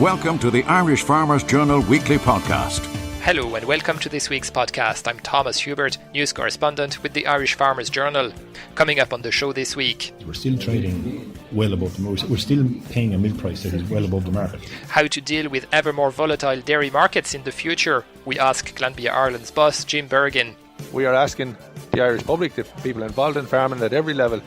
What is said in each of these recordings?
Welcome to the Irish Farmers Journal Weekly Podcast. Hello and welcome to this week's podcast. I'm Thomas Hubert, news correspondent with the Irish Farmers Journal. Coming up on the show this week. We're still trading well above the market. We're still paying a milk price that is well above the market. How to deal with ever more volatile dairy markets in the future. We ask Glanbia Ireland's boss, Jim Bergin. We are asking the Irish public, the people involved in farming at every level,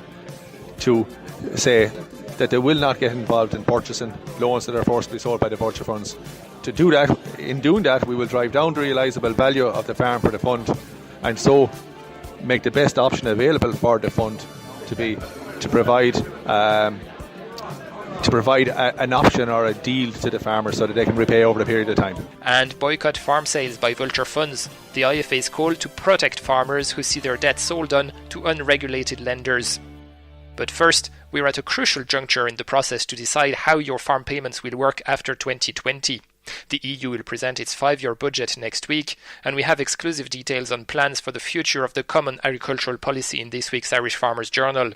to say that they will not get involved in purchasing loans that are forcibly sold by the vulture funds. To do that, in doing that, we will drive down the realisable value of the farm for the fund, and so make the best option available for the fund to provide an option or a deal to the farmer so that they can repay over a period of time. And boycott farm sales by vulture funds. The IFA's call to protect farmers who see their debts sold on to unregulated lenders. But first, we're at a crucial juncture in the process to decide how your farm payments will work after 2020. The EU will present its 5-year budget next week, and we have exclusive details on plans for the future of the Common Agricultural Policy in this week's Irish Farmers Journal.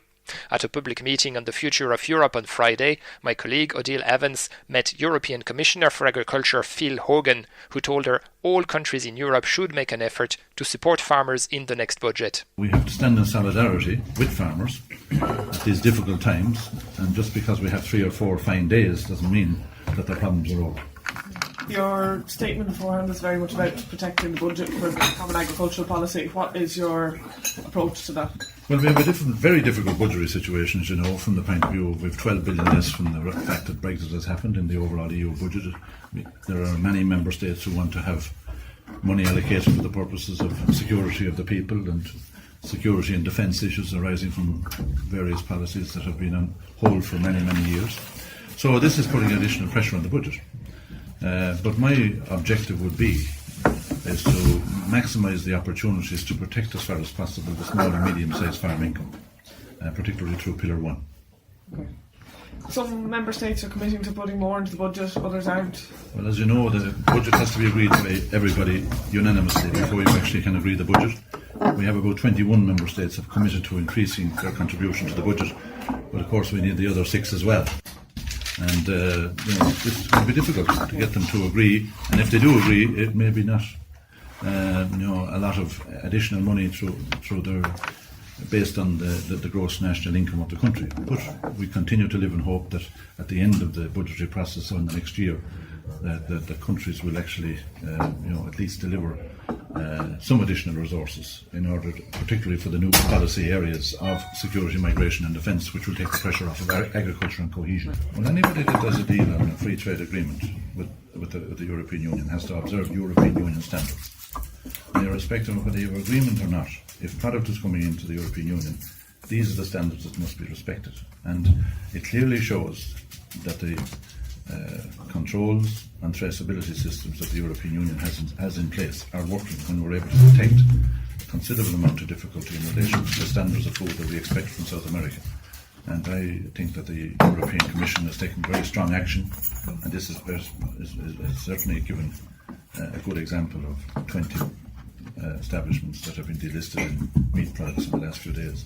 At a public meeting on the future of Europe on Friday, my colleague Odile Evans met European Commissioner for Agriculture Phil Hogan, who told her all countries in Europe should make an effort to support farmers in the next budget. We have to stand in solidarity with farmers at these difficult times, and just because we have 3 or 4 fine days doesn't mean that their problems are over. Your statement beforehand was very much about protecting the budget for the Common Agricultural Policy. What is your approach to that? Well, we have a very difficult budgetary situation, as you know, from the point of view of we have 12 billion less from the fact that Brexit has happened in the overall EU budget. There are many member states who want to have money allocated for the purposes of security of the people and security and defence issues arising from various policies that have been on hold for many, many years. So this is putting additional pressure on the budget. But my objective would be is to maximise the opportunities to protect as far as possible the small and medium-sized farm income, particularly through Pillar 1. Okay. Some member states are committing to putting more into the budget, others aren't. Well, as you know, the budget has to be agreed by everybody unanimously before you actually can agree the budget. We have about 21 member states have committed to increasing their contribution to the budget, but of course we need the other 6 as well. And this will be difficult to get them to agree. And if they do agree, it may be not, a lot of additional money through their, based on the gross national income of the country. But we continue to live in hope that at the end of the budgetary process on the next year, that the countries will actually, at least deliver some additional resources in order, particularly for the new policy areas of security, migration and defence, which will take the pressure off of agriculture and cohesion. Well, anybody that does a deal on a free trade agreement with the European Union has to observe European Union standards. And irrespective of whether you have agreement or not, if product is coming into the European Union, these are the standards that must be respected. And it clearly shows that the controls and traceability systems that the European Union has in place are working when we're able to detect a considerable amount of difficulty in relation to the standards of food that we expect from South America. And I think that the European Commission has taken very strong action, and this is certainly given a good example of 20 establishments that have been delisted in meat products in the last few days.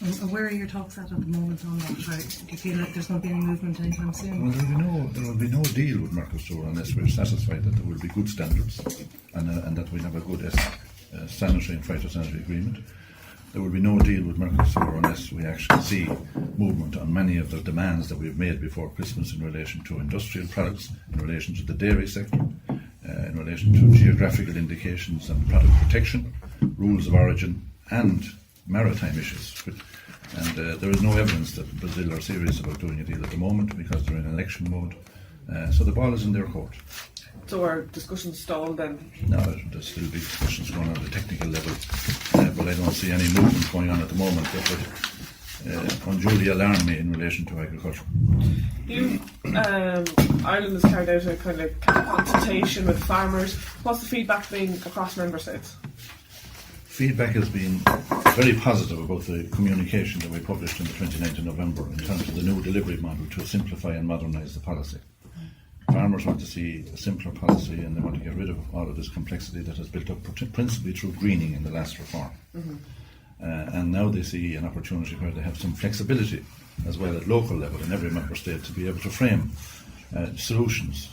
And where are your talks at the moment on that? Do you feel like there's not being movement anytime soon? Well, there will be no deal with Mercosur unless we're satisfied that there will be good standards and that we have a good sanitary and phytosanitary agreement. There will be no deal with Mercosur unless we actually see movement on many of the demands that we've made before Christmas in relation to industrial products, in relation to the dairy sector, in relation to geographical indications and product protection, rules of origin and maritime issues. And there is no evidence that Brazil are serious about doing a deal at the moment because they're in election mode. So the ball is in their court. So are discussions stalled then? No, there's still big discussions going on at the technical level, but I don't see any movement going on at the moment that would unduly alarm me in relation to agriculture. Ireland has carried out a kind of consultation with farmers. What's the feedback been across member states? Feedback has been very positive about the communication that we published on the 29th of November in terms of the new delivery model to simplify and modernise the policy. Farmers want to see a simpler policy and they want to get rid of all of this complexity that has built up principally through greening in the last reform. Mm-hmm. And now they see an opportunity where they have some flexibility as well at local level in every member state to be able to frame solutions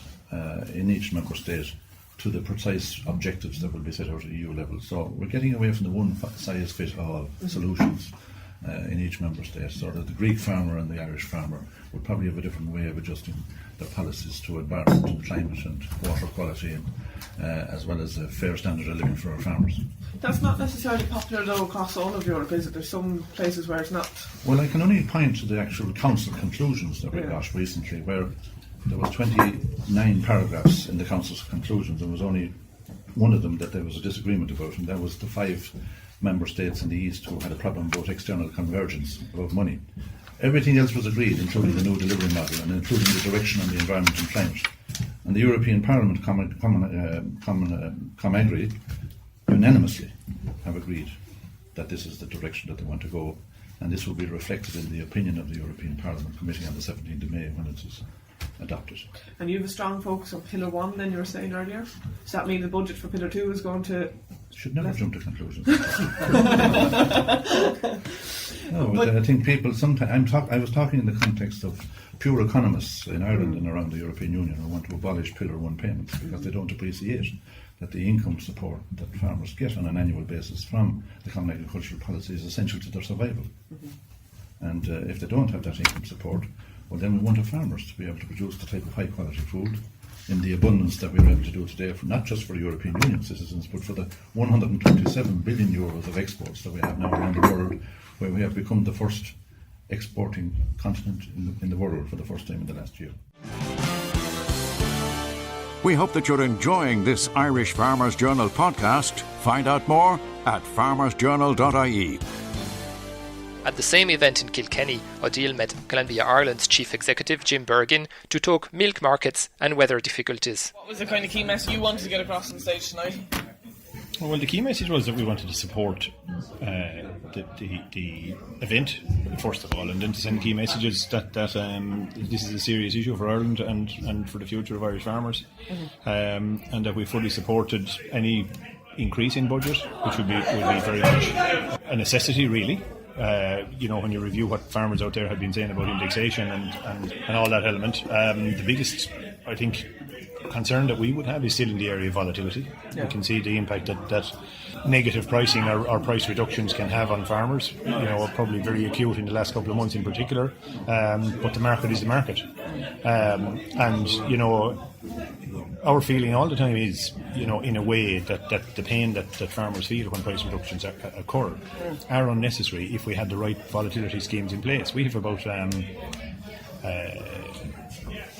in each member state to the precise objectives that will be set out at EU level. So we're getting away from the one-size-fits-all solutions in each member state, so that the Greek farmer and the Irish farmer would probably have a different way of adjusting their policies to environment and climate and water quality, and as well as a fair standard of living for our farmers. That's not necessarily popular though across all of Europe, is it? There's some places where it's not. Well, I can only point to the actual council conclusions that we got recently, where there was 29 paragraphs in the council's conclusions. There was only one of them that there was a disagreement about, and that was the 5 member states in the east who had a problem about external convergence, about money. Everything else was agreed, including the new delivery model and including the direction on the environment and climate. And the European Parliament Comagri unanimously have agreed that this is the direction that they want to go, and this will be reflected in the opinion of the European Parliament Committee on the 17th of May when it is adopted. And you have a strong focus on Pillar 1 then, you were saying earlier? Does that mean the budget for Pillar 2 is going to... Should never jump to conclusions. No, but I think people sometimes... I was talking in the context of pure economists in Ireland and around the European Union who want to abolish Pillar 1 payments because they don't appreciate that the income support that farmers get on an annual basis from the Common Agricultural Policy is essential to their survival. And if they don't have that income support, well, then we want our farmers to be able to produce the type of high quality food in the abundance that we're able to do today, for not just for European Union citizens, but for the 127 billion euros of exports that we have now around the world, where we have become the first exporting continent in the world for the first time in the last year. We hope that you're enjoying this Irish Farmers Journal podcast. Find out more at farmersjournal.ie. At the same event in Kilkenny, Odile met Glanbia Ireland's Chief Executive Jim Bergin to talk milk markets and weather difficulties. What was the kind of key message you wanted to get across on stage tonight? Well, the key message was that we wanted to support the event, first of all, and then to send key messages that this is a serious issue for Ireland and for the future of Irish farmers, and that we fully supported any increase in budget, which would be very much a necessity, really. When you review what farmers out there have been saying about indexation and all that element, the biggest, I think, concern that we would have is still in the area of volatility. We can see the impact that negative pricing or price reductions can have on farmers, probably very acute in the last couple of months in particular, but the market is the market. Our feeling all the time is, in a way, that the pain that farmers feel when price reductions occur are unnecessary if we had the right volatility schemes in place. We have about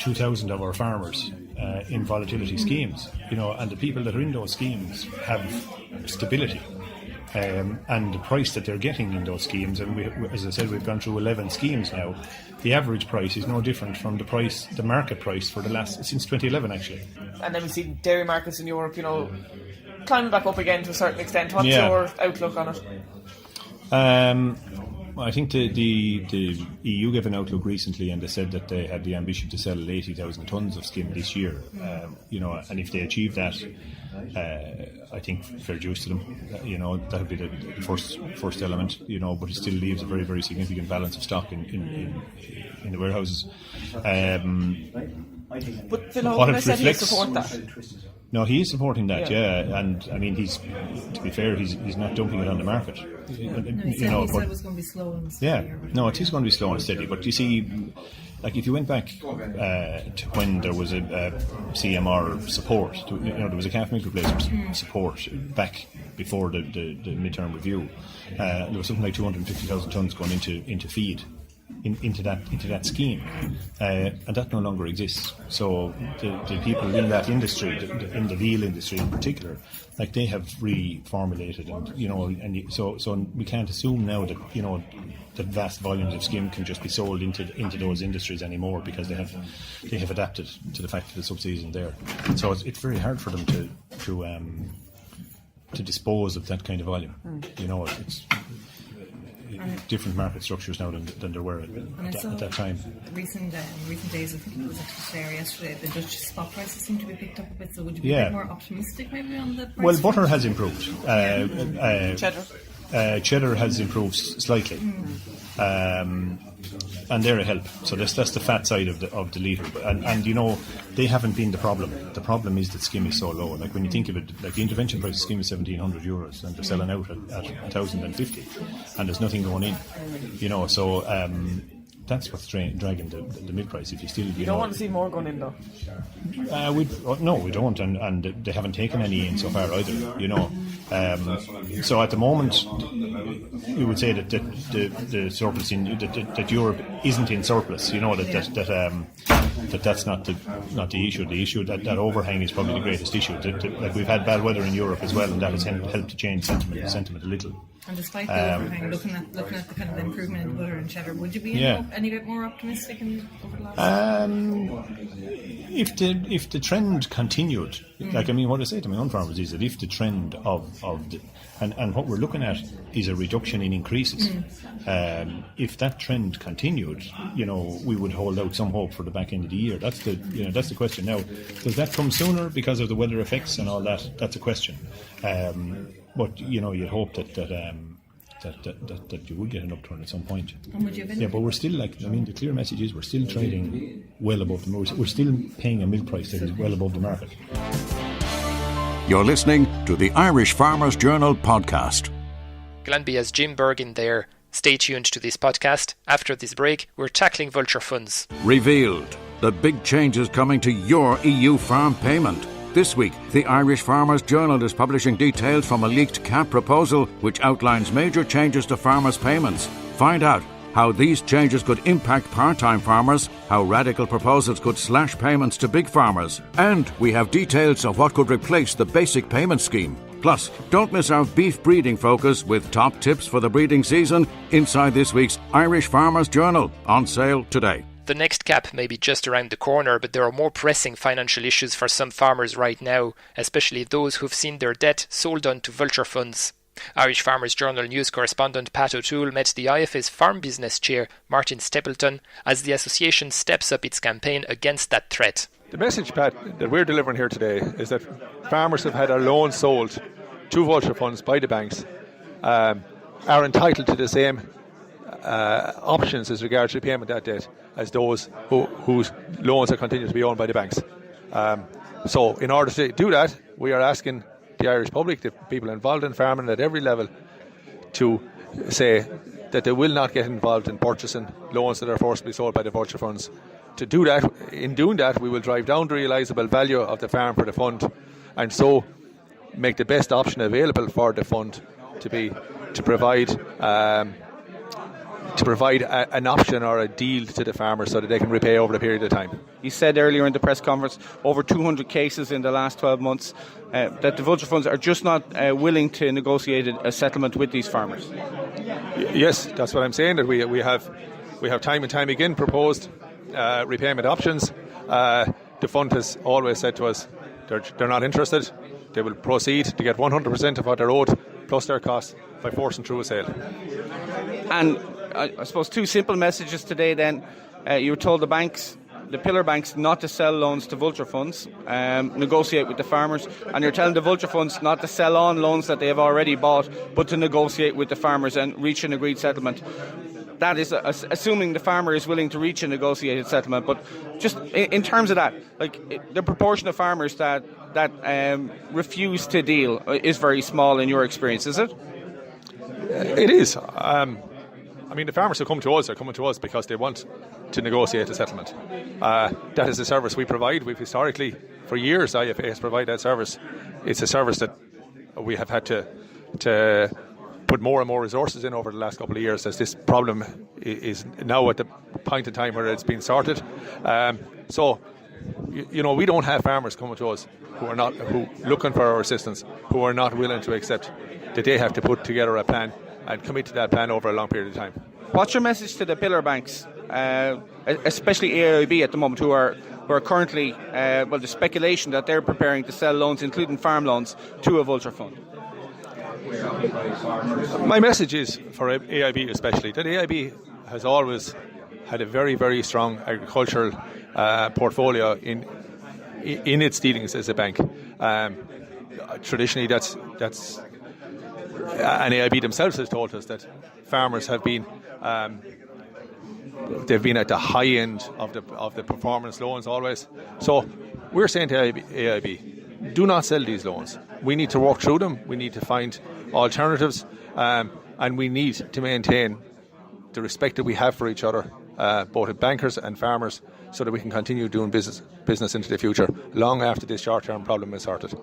2,000 of our farmers in volatility schemes, and the people that are in those schemes have stability. And the price that they're getting in those schemes, and as I said, we've gone through 11 schemes now. The average price is no different from the market price for since 2011, actually. And then we see dairy markets in Europe, climbing back up again to a certain extent. What's your outlook on it? I think the EU gave an outlook recently, and they said that they had the ambition to sell 80,000 tonnes of skim this year. And if they achieve that, I think fair dues to them. That would be the first element. But it still leaves a very, very significant balance of stock in the warehouses. But Phil Hogan said he'd support that. No, he is supporting that, and I mean, to be fair, he's not dumping it on the market. He said it was going to be slow and steady. It is going to be slow and steady. But you see, like if you went back to when there was a CMR support, there was a calf milk replacement support back before the midterm review. There was something like 250,000 tonnes going into feed. Into that scheme, and that no longer exists. So the people in that industry, in the veal industry in particular, like they have reformulated, and so we can't assume now that that vast volumes of skim can just be sold into those industries anymore, because they have adapted to the fact that the subsidy isn't there. So it's very hard for them to dispose of that kind of volume. It's different market structures now than there were at that time. Recent days, I think it was actually there yesterday, the Dutch spot prices seem to be picked up a bit, so would you be a bit more optimistic maybe on the price? Well, butter has improved. Cheddar? Cheddar has improved slightly. And they're a help. So that's the fat side of the litre. And you know, they haven't been the problem. The problem is that skim is so low. Like when you think of it, like the intervention price of skim is €1,700 and they're selling out at 1,050 and there's nothing going in. You know, so that's what's dragging the milk price. If you don't want to see more going in though. No, we don't, and they haven't taken any in so far either. You know, so at the moment, we would say that the surplus that Europe isn't in surplus. You know that's not the issue. The issue that overhang is probably the greatest issue. Like we've had bad weather in Europe as well, and that has helped to change sentiment a little. And despite the overhang, looking at the kind of improvement in butter and cheddar, would you be any bit more optimistic over the last? If the trend continued, like I mean, what I say to my own farmers is that if the trend of the and what we're looking at is a reduction in increases. If that trend continued, you know, we would hold out some hope for the back end of the year. That's the question. Now, does that come sooner because of the weather effects and all that? That's a question. But you know, you'd hope that you would get an upturn at some point. And would you have but we're still the clear message is we're still trading well above the market. We're still paying a milk price that is well above the market. You're listening to the Irish Farmers Journal podcast. Glanbia's Jim Bergin there. Stay tuned to this podcast. After this break, we're tackling vulture funds. Revealed. The big changes coming to your EU farm payment. This week, the Irish Farmers Journal is publishing details from a leaked CAP proposal which outlines major changes to farmers' payments. Find out how these changes could impact part-time farmers, how radical proposals could slash payments to big farmers, and we have details of what could replace the basic payment scheme. Plus, don't miss our beef breeding focus with top tips for the breeding season inside this week's Irish Farmers Journal, on sale today. The next cap may be just around the corner, but there are more pressing financial issues for some farmers right now, especially those who've seen their debt sold on to vulture funds. Irish Farmers Journal news correspondent Pat O'Toole met the IFA's farm business chair, Martin Stapleton, as the association steps up its campaign against that threat. The message, Pat, that we're delivering here today is that farmers have had their loans sold to vulture funds by the banks, are entitled to the same options as regards repayment of that debt as those whose loans are continued to be owned by the banks. So in order to do that, we are asking the Irish public, the people involved in farming at every level, to say that they will not get involved in purchasing loans that are forcibly sold by the vulture funds. To do that, in doing that, we will drive down the realisable value of the farm for the fund, and so make the best option available for the fund to provide an option or a deal to the farmers so that they can repay over the period of time. You said earlier in the press conference over 200 cases in the last 12 months that the vulture funds are just not willing to negotiate a settlement with these farmers. Yes, that's what I'm saying, that we have time and time again proposed repayment options. The fund has always said to us they're not interested. They will proceed to get 100% of what they're owed plus their costs by forcing through a sale. And I suppose two simple messages today then. You were told the pillar banks not to sell loans to vulture funds, negotiate with the farmers, and you're telling the vulture funds not to sell on loans that they have already bought, but to negotiate with the farmers and reach an agreed settlement. That is assuming the farmer is willing to reach a negotiated settlement. But just in terms of that, like the proportion of farmers that refuse to deal is very small in your experience, is it? It is. I mean, the farmers who come to us are coming to us because they want to negotiate a settlement. That is a service we provide. We've historically, for years, IFA has provided that service. It's a service that we have had to put more and more resources in over the last couple of years, as this problem is now at the point in time where it's been sorted. So, you know, we don't have farmers coming to us who looking for our assistance, who are not willing to accept that they have to put together a plan and commit to that plan over a long period of time. What's your message to the pillar banks, especially AIB at the moment, who are currently, the speculation that they're preparing to sell loans, including farm loans, to a vulture fund? My message is, for AIB especially, that AIB has always had a very, very strong agricultural portfolio in its dealings as a bank. Traditionally, that's and AIB themselves has told us that farmers have been they've been at the high end of the performance loans always. So we're saying to AIB, do not sell these loans. We need to work through them. We need to find alternatives, and we need to maintain the respect that we have for each other, both as bankers and farmers, so that we can continue doing business into the future, long after this short-term problem is sorted.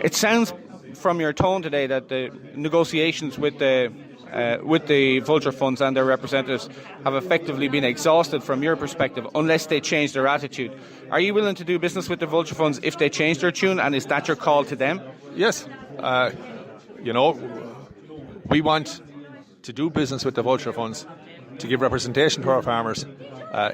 It sounds from your tone today that the negotiations with the vulture funds and their representatives have effectively been exhausted from your perspective, unless they change their attitude. Are you willing to do business with the vulture funds if they change their tune, and is that your call to them? Yes. We want to do business with the vulture funds to give representation to our farmers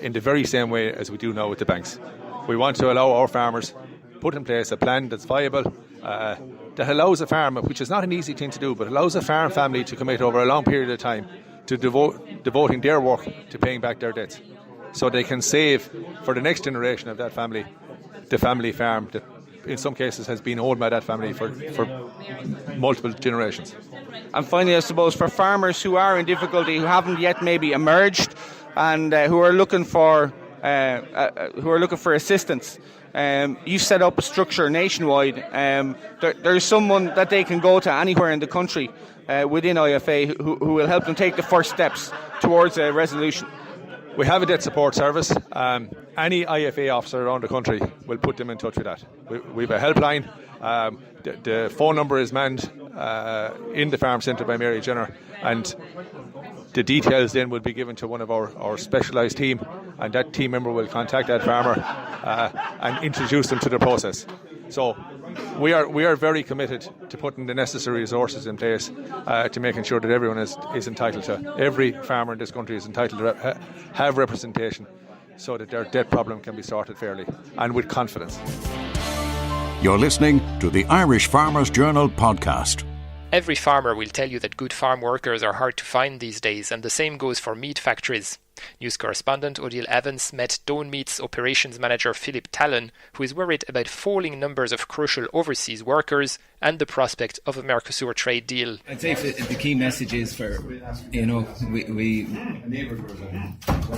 in the very same way as we do now with the banks. We want to allow our farmers put in place a plan that's viable, that allows a farmer, which is not an easy thing to do, but allows a farm family to commit over a long period of time to devoting their work to paying back their debts, so they can save for the next generation of that family, the family farm that in some cases has been owned by that family for multiple generations. And finally, I suppose, for farmers who are in difficulty, who haven't yet maybe emerged, and who are looking for assistance, you've set up a structure nationwide. There's someone that they can go to anywhere in the country within IFA who will help them take the first steps towards a resolution. We have a debt support service. Any IFA officer around the country will put them in touch with that. We have a helpline. The phone number is manned in the farm centre by Mary Jenner, and the details then will be given to one of our specialised team, and that team member will contact that farmer and introduce them to the process. So we are very committed to putting the necessary resources in place to making sure that everyone is entitled to, every farmer in this country is entitled to have representation, so that their debt problem can be sorted fairly and with confidence. You're listening to the Irish Farmers Journal podcast. Every farmer will tell you that good farm workers are hard to find these days, and the same goes for meat factories. News correspondent Odile Evans met Doan Meat's operations manager Philip Talon, who is worried about falling numbers of crucial overseas workers and the prospect of a Mercosur trade deal. I'd say the key message is for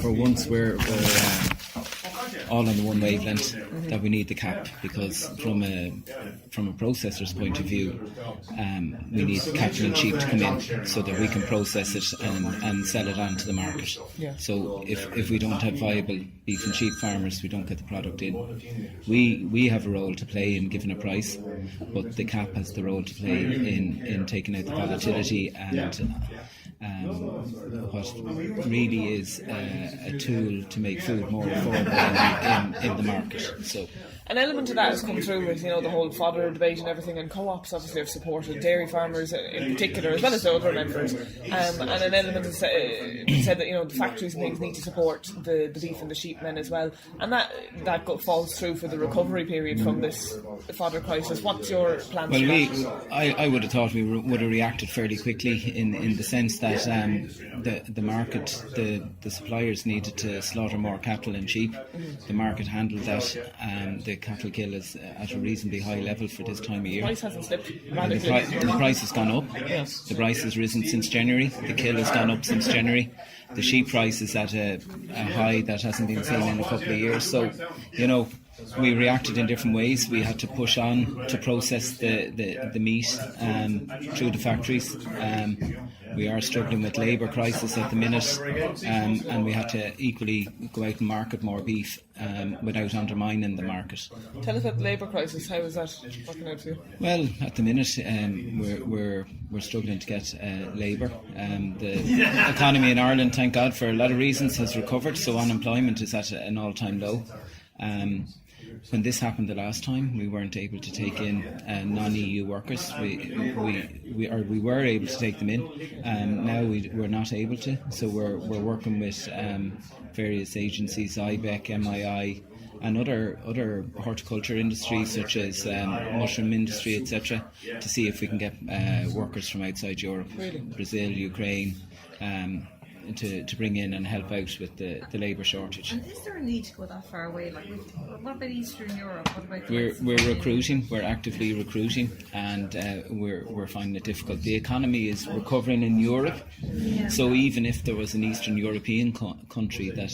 once we're all on the one wavelength, that we need the cap, because from a processor's point of view, we need cattle and sheep to come in so that we can process it and sell it on to the market. Yeah. So if we don't have viable beef and sheep farmers, we don't get the product in. We have a role to play in giving a price, but the cap has the role to play in taking out the volatility and what really is a tool to make food more affordable in the market. So an element of that has come through with the whole fodder debate and everything, and co-ops obviously have supported dairy farmers in particular, as well as the other members, and an element has said that the factories and things need to support the beef and the sheep men as well, and that falls through for the recovery period from this fodder crisis. What's your plans? Well, I would have thought we would have reacted fairly quickly in the sense that the market, the suppliers needed to slaughter more cattle and sheep. The market handled that. The cattle kill is at a reasonably high level for this time of year. The price hasn't slipped and the price has gone up. Yes. The price has risen since January. The kill has gone up since January. The sheep price is at a high that hasn't been seen in a couple of years. So, we reacted in different ways. We had to push on to process the meat through the factories. We are struggling with labour crisis at the minute, and we had to equally go out and market more beef without undermining the market. Tell us about the labour crisis. How is that working out for you? Well, at the minute we're struggling to get labour. The economy in Ireland, thank God, for a lot of reasons, has recovered, so unemployment is at an all-time low. When this happened the last time, we weren't able to take in non-EU workers. We were able to take them in. Now we're not able to. So we're working with various agencies, IBEC, MII, and other horticulture industries such as mushroom industry, etc., to see if we can get workers from outside Europe, really? Brazil, Ukraine. to bring in and help out with the labour shortage. And is there a need to go that far away? Like, what about Eastern Europe? What about we're recruiting. We're actively recruiting, and we're finding it difficult. The economy is recovering in Europe, so even if there was an Eastern European country that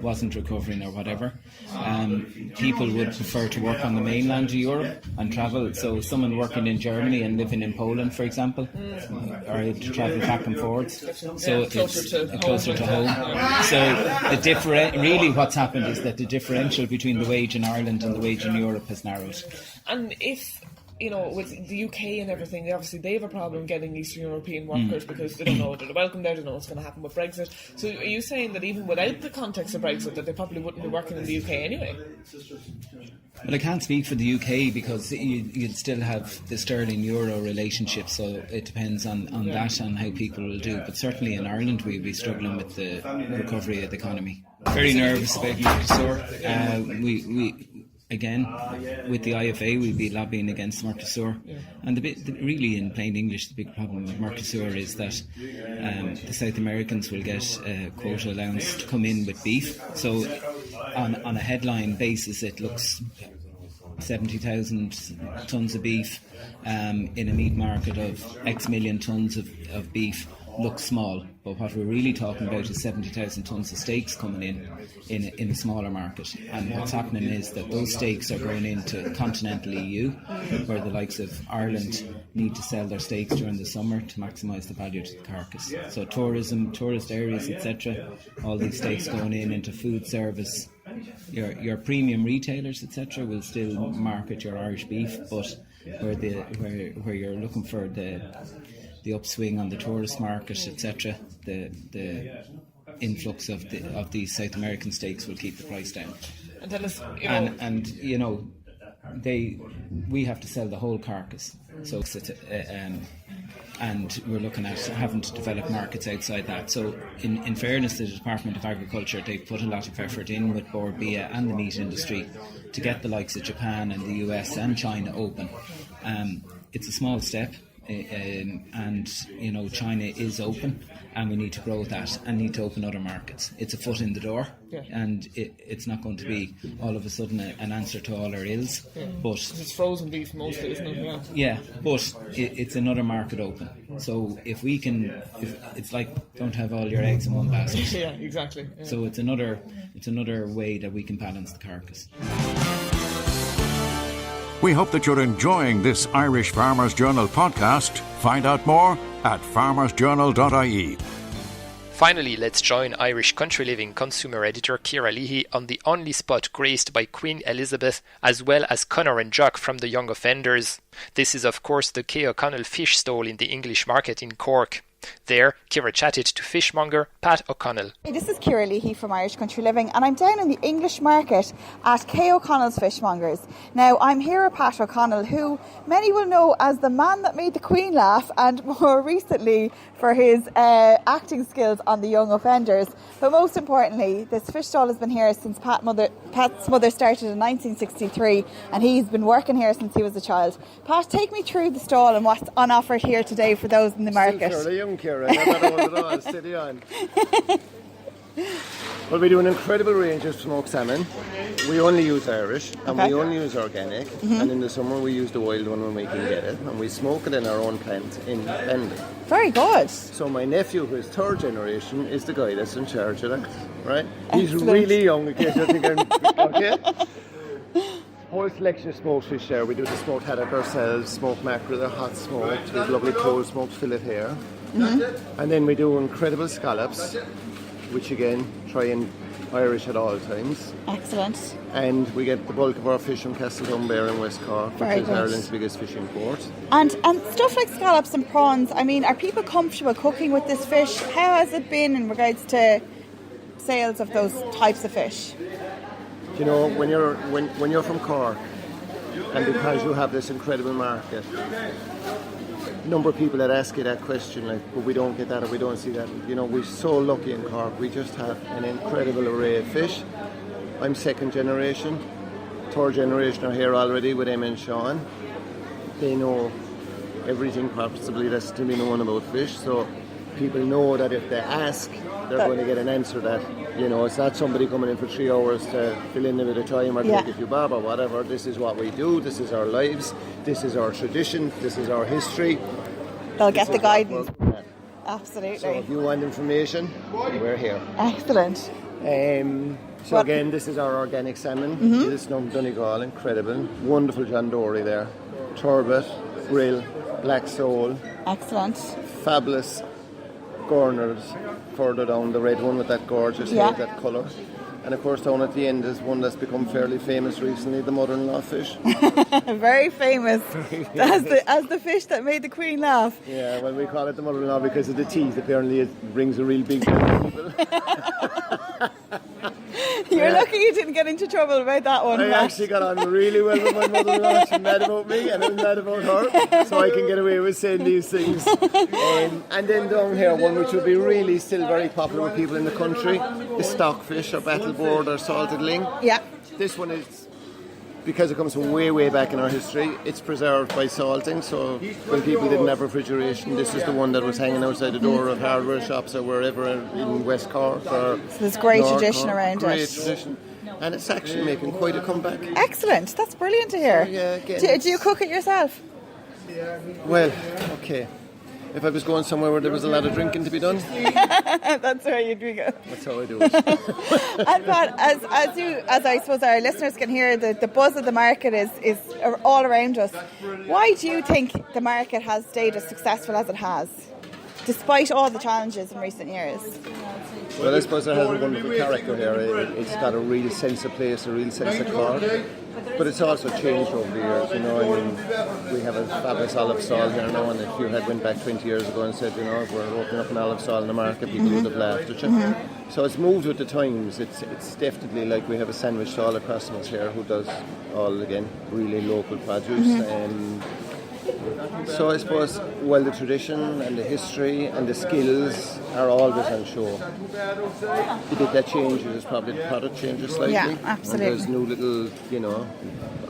wasn't recovering or whatever, people would prefer to work on the mainland of Europe and travel. So someone working in Germany and living in Poland, for example, are able to travel back and forwards. So it's closer to home. So really what's happened is that the differential between the wage in Ireland and the wage in Europe has narrowed. And if, with the UK and everything, obviously they have a problem getting Eastern European workers because they don't know whether they're welcome there, they don't know what's going to happen with Brexit. So are you saying that even without the context of Brexit that they probably wouldn't be working in the UK anyway? Well, I can't speak for the UK because you'd still have the sterling-euro relationship, so it depends on that and how people will do. But certainly in Ireland we'll be struggling with the recovery of the economy. Very nervous about Mercosur. We again, with the IFA, we'll be lobbying against Mercosur. And really, in plain English, the big problem with Mercosur is that the South Americans will get quota allowance to come in with beef. So on a headline basis, it looks 70,000 tonnes of beef in a meat market of X million tonnes of beef looks small, but what we're really talking about is 70,000 tonnes of steaks coming in a smaller market. And what's happening is that those steaks are going into continental EU, where the likes of Ireland need to sell their steaks during the summer to maximise the value to the carcass. So tourism, tourist areas, etc., all these steaks going into food service. Your premium retailers, etc., will still market your Irish beef, but where you're looking for the upswing on the tourist market, etc., the influx of these South American steaks will keep the price down. And tell us, we have to sell the whole carcass. So and we're looking at having to develop markets outside that. So in fairness to the Department of Agriculture, they've put a lot of effort in with Bord Bia and the meat industry to get the likes of Japan and the US and China open. It's a small step. And China is open, and we need to grow that and need to open other markets. It's a foot in the door, and it's not going to be all of a sudden an answer to all our ills. But it's frozen beef mostly, isn't it? Yeah, but it's another market open. So if it's like don't have all your eggs in one basket. Yeah, exactly. Yeah. So it's another way that we can balance the carcass. We hope that you're enjoying this Irish Farmers Journal podcast. Find out more at farmersjournal.ie. Finally, let's join Irish Country Living consumer editor Ciara Leahy on the only spot graced by Queen Elizabeth, as well as Conor and Jock from the Young Offenders. This is, of course, the Kay O'Connell fish stall in the English market in Cork. There, Ciara chatted to fishmonger Pat O'Connell. Hey, this is Ciara Leahy from Irish Country Living, and I'm down in the English market at Kay O'Connell's Fishmongers. Now, I'm here with Pat O'Connell, who many will know as the man that made the Queen laugh, and more recently for his acting skills on the Young Offenders. But most importantly, this fish stall has been here since Pat's mother started in 1963, and he's been working here since he was a child. Pat, take me through the stall and what's on offer here today for those in the market. Ciara, never old at all, steady on. Well, we do an incredible range of smoked salmon. We only use Irish, and we only use organic, and in the summer we use the wild one when we can get it, and we smoke it in our own plant in Bentley. Very good. So my nephew, who is third generation, is the guy that's in charge of that, right? Excellent. He's really young, in case you think I'm... Okay? Whole selection of smoked fish there. We do the smoked haddock ourselves, smoked mackerel, they're hot smoked, we've lovely cold smoked fillet here. And then we do incredible scallops, which again try and Irish at all times. Excellent. And we get the bulk of our fish from Castletownbere in West Cork, which is Ireland's biggest fishing port. And stuff like scallops and prawns, I mean, are people comfortable cooking with this fish? How has it been in regards to sales of those types of fish? You know, when you're from Cork, and because you have this incredible market, number of people that ask you that question, like, but we don't get that or we don't see that. You know, we're so lucky in Cork. We just have an incredible array of fish. I'm second generation. Third generation are here already with Emma and Sean. They know everything possibly that's to be known about fish. So people know that if they ask, they're going to get an answer that, it's not somebody coming in for 3 hours to fill in a bit of time or take a few bob or whatever. This is what we do, this is our lives, this is our tradition, this is our history. They'll get the guidance. Absolutely. So if you want information, we're here. Excellent. So again, this is our organic salmon. This is Donegal, incredible. Wonderful John Dory there. Turbot, grill, black sole. Excellent. Fabulous corners further down, the red one with that gorgeous head, that colour. And of course down at the end is one that's become fairly famous recently, the mother-in-law fish. Very famous. As the fish that made the Queen laugh. Yeah, well, we call it the mother-in-law because of the teeth. Apparently it brings a real big people. You're lucky you didn't get into trouble about that one. I actually got on really well with my mother-in-law. She's mad about me and I'm mad about her, so I can get away with saying these things. And then down here, one which would be really still very popular with people in the country, the stockfish or battleboard or salted ling. Yeah. This one is, because it comes from way, way back in our history, it's preserved by salting. So when people didn't have refrigeration, this is the one that was hanging outside the door of hardware shops or wherever in West Cork. Or so there's great North tradition Cork. around great it. Tradition. And it's actually making quite a comeback. Excellent. That's brilliant to hear. So, yeah, again, do you cook it yourself? Well, okay. If I was going somewhere where there was a lot of drinking to be done, that's where you'd be going. That's how I do it. And Pat, as I suppose our listeners can hear, the buzz of the market is all around us. Why do you think the market has stayed as successful as it has, despite all the challenges in recent years? Well, I suppose it has a wonderful character here. It's got a real sense of place, a real sense of Cork. But it's also changed over the years, I mean, we have a fabulous olive stall here now, and if you had went back 20 years ago and said, we're opening up an olive stall in the market, people would have laughed at you. So it's moved with the times. It's definitely like we have a sandwich stall across from us here who does all, again, really local produce. So I suppose, the tradition and the history and the skills are always on show. The bit that changes is probably the product changes slightly. Yeah, absolutely. And there's new little,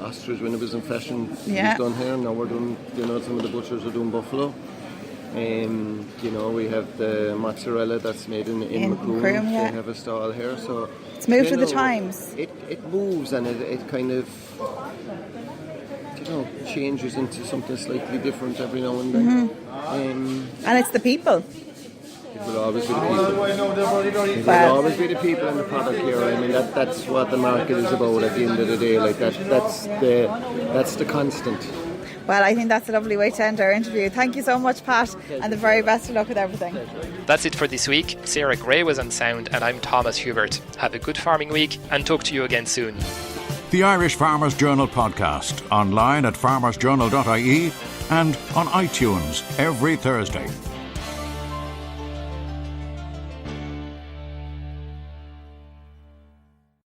ostrich when it was in fashion was done here. Now we're doing, some of the butchers are doing buffalo. We have the mozzarella that's made in Macroom. They have a stall here. So it's moved with the times. It moves and it kind of... changes into something slightly different every now and then. And it's the people. It will always be the people. It will always be the people and the product here. I mean, that's what the market is about at the end of the day. Like that's the constant. Well, I think that's a lovely way to end our interview. Thank you so much, Pat, and the very best of luck with everything. That's it for this week. Sarah Gray was on sound, and I'm Thomas Hubert. Have a good farming week, and talk to you again soon. The Irish Farmers Journal podcast, online at farmersjournal.ie and on iTunes every Thursday.